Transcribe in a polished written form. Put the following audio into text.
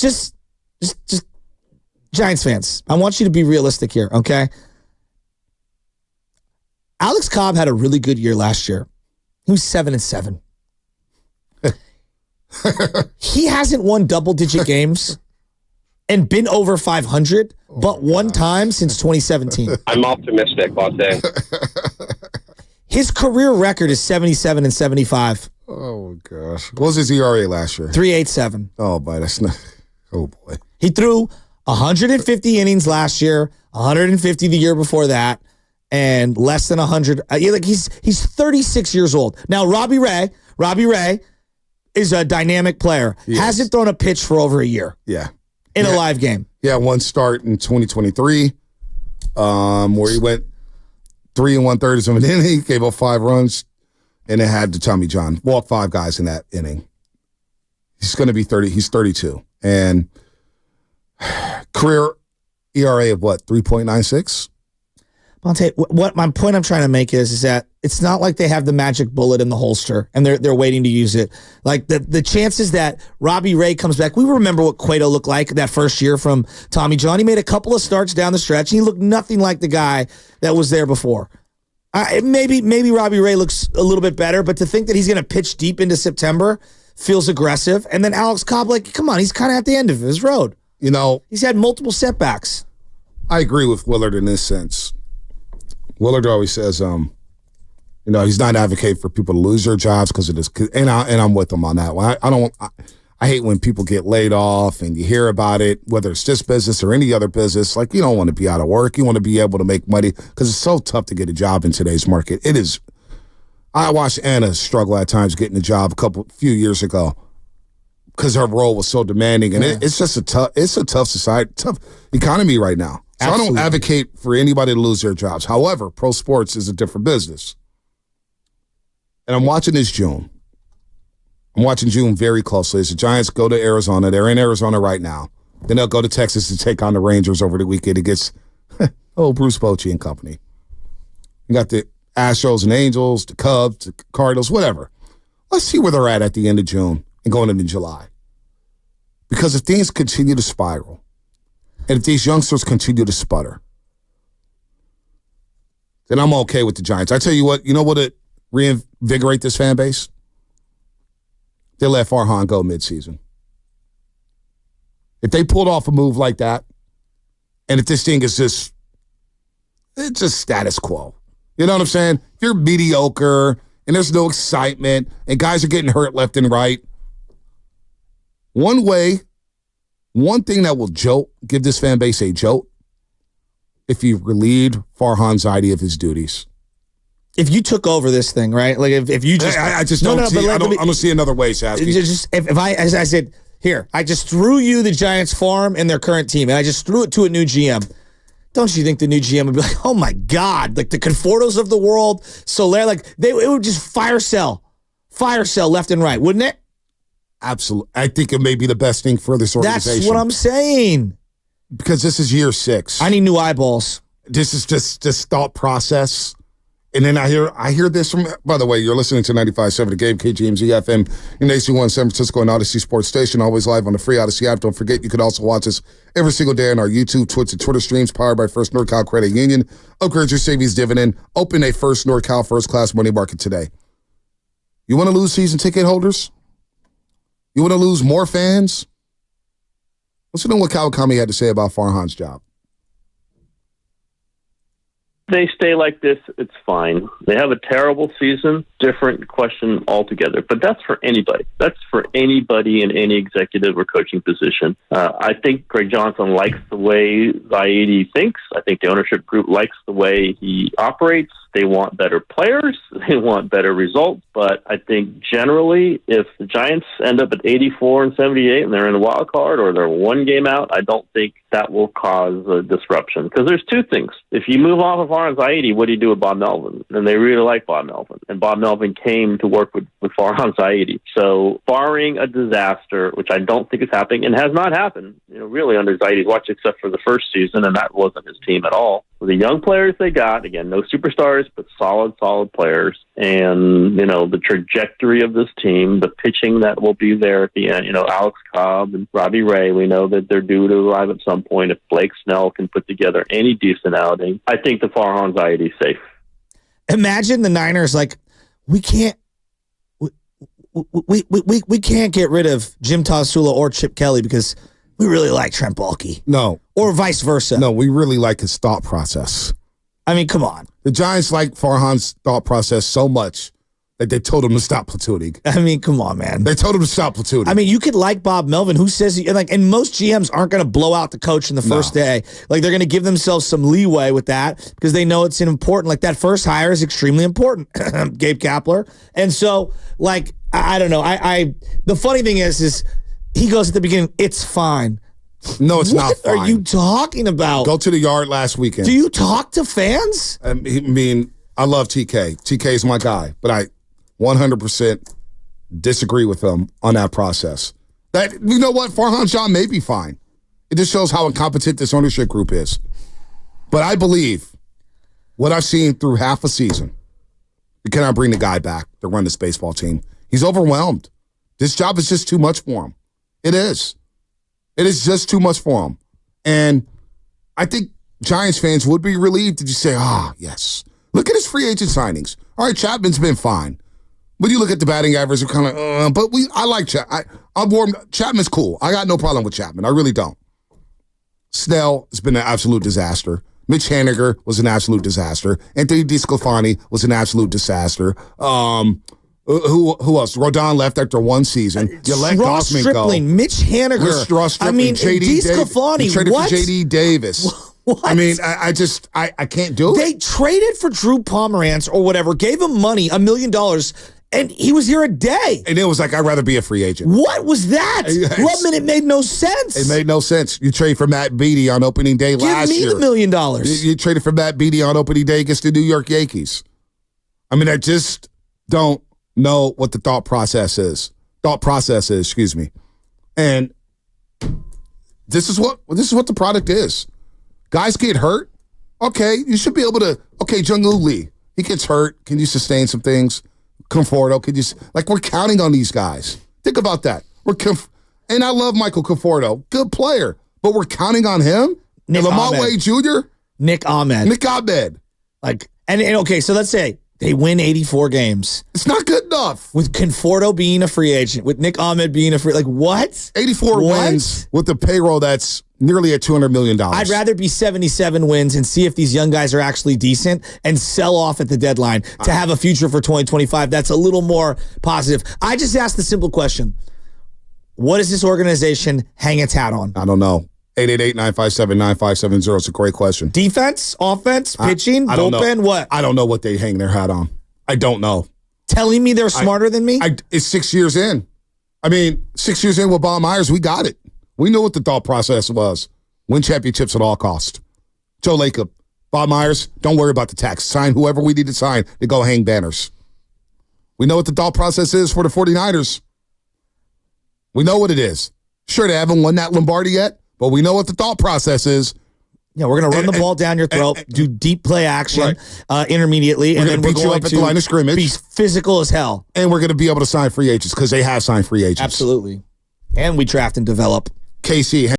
just Giants fans, I want you to be realistic here, okay? Alex Cobb had a really good year last year. He was 7-7. He hasn't won double-digit games and been over 500, but one time since 2017. I'm optimistic, I'll say. His career record is 77-75. Oh, gosh. What was his ERA last year? 3.87. Oh, boy, that's not... Oh, boy. He threw 150 innings last year, 150 the year before that, and less than 100. He's 36 years old. Now, Robbie Ray is a dynamic player. Hasn't thrown a pitch for over a year. Yeah. In a live game. Yeah, one start in 2023 where he went 3 1/3 of an inning, gave up 5 runs, and it had to Tommy John. Walked 5 guys in that inning. He's going to be 30. He's 32. And career ERA of what, 3.96? Monte, what my point I'm trying to make is that it's not like they have the magic bullet in the holster and they're waiting to use it. Like the chances that Robbie Ray comes back, we remember what Cueto looked like that first year from Tommy John. He made a couple of starts down the stretch and he looked nothing like the guy that was there before. Maybe Robbie Ray looks a little bit better, but to think that he's going to pitch deep into September feels aggressive. And then Alex Cobb, like, come on, he's kind of at the end of his road. You know, he's had multiple setbacks. I agree with Willard in this sense. Willard always says, he's not advocating for people to lose their jobs because of this, and I'm with him on that one. I hate when people get laid off and you hear about it, whether it's this business or any other business. Like, you don't want to be out of work. You want to be able to make money because it's so tough to get a job in today's market. It is. I watched Anna struggle at times getting a job few years ago because her role was so demanding, and it's just a tough society, tough economy right now. So absolutely. I don't advocate for anybody to lose their jobs. However, pro sports is a different business. And I'm watching this June. I'm watching June very closely as the Giants go to Arizona. They're in Arizona right now. Then they'll go to Texas to take on the Rangers over the weekend against, Bruce Bochy and company. You got the Astros and Angels, the Cubs, the Cardinals, whatever. Let's see where they're at the end of June and going into July. Because if things continue to spiral, and if these youngsters continue to sputter, then I'm okay with the Giants. I tell you what, you know what would reinvigorate this fan base? They let Farhan go midseason. If they pulled off a move like that, and if this thing is it's just status quo. You know what I'm saying? If you're mediocre and there's no excitement and guys are getting hurt left and right, one thing that will give this fan base a jolt, if you relieved Farhan Zaidi of his duties. If you took over this thing, right? Like if you just, I just don't see. I don't see another way, Sasky. If I, as I said, here, I just threw you the Giants farm and their current team, and I just threw it to a new GM. Don't you think the new GM would be like, oh my God, like the Confortos of the world, Soler, like it would just fire sell left and right, wouldn't it? Absolutely. I think it may be the best thing for this organization. That's what I'm saying. Because this is year 6. I need new eyeballs. This is just this thought process. And then I hear this from, by the way, you're listening to 95.7 The Game, KGMZ FM, in AC1 San Francisco and Odyssey Sports Station, always live on the free Odyssey app. Don't forget, you can also watch us every single day on our YouTube, Twitch, and Twitter streams, powered by First NorCal Credit Union. Upgrade your savings dividend. Open a First NorCal first-class money market today. You want to lose season ticket holders? You want to lose more fans? Listen to what Kawakami had to say about Farhan's job. They stay like this, it's fine. They have a terrible season, different question altogether. But that's for anybody. That's for anybody in any executive or coaching position. I think Greg Johnson likes the way Zaidi thinks. I think the ownership group likes the way he operates. They want better players. They want better results. But I think generally, if the Giants end up at 84 and 78 and they're in the wild card or they're one game out, I don't think that will cause a disruption. Because there's two things. If you move off of Farhan Zaidi, what do you do with Bob Melvin? And they really like Bob Melvin. And Bob Melvin came to work with Farhan Zaidi. So barring a disaster, which I don't think is happening and has not happened, really under Zaidi's watch, except for the first season, and that wasn't his team at all. With the young players they got, again, no superstars, but solid players. And, the trajectory of this team, the pitching that will be there at the end, Alex Cobb and Robbie Ray, we know that they're due to arrive at some point. If Blake Snell can put together any decent outing, I think the Farhan Zaidi's safe. Imagine the Niners, we can't we can't get rid of Jim Tosula or Chip Kelly because we really like Trent Baalke. No. Or vice versa. No, we really like his thought process. I mean, come on. The Giants like Farhan's thought process so much that they told him to stop platooning. I mean, come on, man. They told him to stop platooning. I mean, you could like Bob Melvin, who says, and most GMs aren't going to blow out the coach in the first day. They're going to give themselves some leeway with that because they know it's important. That first hire is extremely important, Gabe Kapler. And so, I don't know. The funny thing is he goes at the beginning, it's fine. No, it's not fine. What are you talking about? Go to the yard last weekend. Do you talk to fans? I mean, I love TK. TK is my guy, but I 100% disagree with him on that process. You know what? Farhan John may be fine. It just shows how incompetent this ownership group is. But I believe what I've seen through half a season, you cannot bring the guy back to run this baseball team. He's overwhelmed. This job is just too much for him. It is. It is just too much for him. And I think Giants fans would be relieved to just say, yes. Look at his free agent signings. All right, Chapman's been fine. But you look at the batting average, you're kind of, but I like Chapman. I'm warm. Chapman's cool. I got no problem with Chapman. I really don't. Snell has been an absolute disaster. Mitch Haniger was an absolute disaster. Anthony DeSclafani was an absolute disaster. Who else? Rodon left after one season. You let Ross Gossman Stripling, go. Mitch Haniger. Ross Stripling, DeSclafani. You traded what? for J.D. Davis. What? I mean, I can't do it. They traded for Drew Pomerantz or whatever, gave him money, $1 million, and he was here a day. And it was like, I'd rather be a free agent. What was that? Rubman, it made no sense. It made no sense. You trade for Matt Beattie on opening day last year. Give me the $1 million. You traded for Matt Beattie on opening day against the New York Yankees. I mean, I just don't know what the thought process is. Excuse me. And this is what the product is. Guys get hurt. Okay, you should be able to. Okay, Jung-Woo Lee, he gets hurt. Can you sustain some things? Conforto, we're counting on these guys. Think about that. And I love Michael Conforto, good player, but we're counting on him. Nick Lamont Ahmed. Wade Jr. Nick Ahmed. And okay, so let's say they win 84 games. It's not good enough. With Conforto being a free agent, with Nick Ahmed being a free, what? 84 wins with the payroll that's nearly at $200 million. I'd rather be 77 wins and see if these young guys are actually decent and sell off at the deadline to have a future for 2025 that's a little more positive. I just asked the simple question. What does this organization hang its hat on? I don't know. 888-957-9570. It's a great question. Defense, offense, pitching, bullpen, what? I don't know what they hang their hat on. I don't know. Telling me they're smarter than me? It's 6 years in. I mean, 6 years in with Bob Myers, we got it. We knew what the thought process was. Win championships at all costs. Joe Lacob, Bob Myers, don't worry about the tax. Sign whoever we need to sign to go hang banners. We know what the thought process is for the 49ers. We know what it is. Sure, they haven't won that Lombardi yet, but we know what the thought process is. Yeah, we're going to run the ball down your throat, do deep play action intermediately, and then we're going to beat you up at the line of scrimmage. Be physical as hell. And we're going to be able to sign free agents because they have signed free agents. Absolutely. And we draft and develop. KC.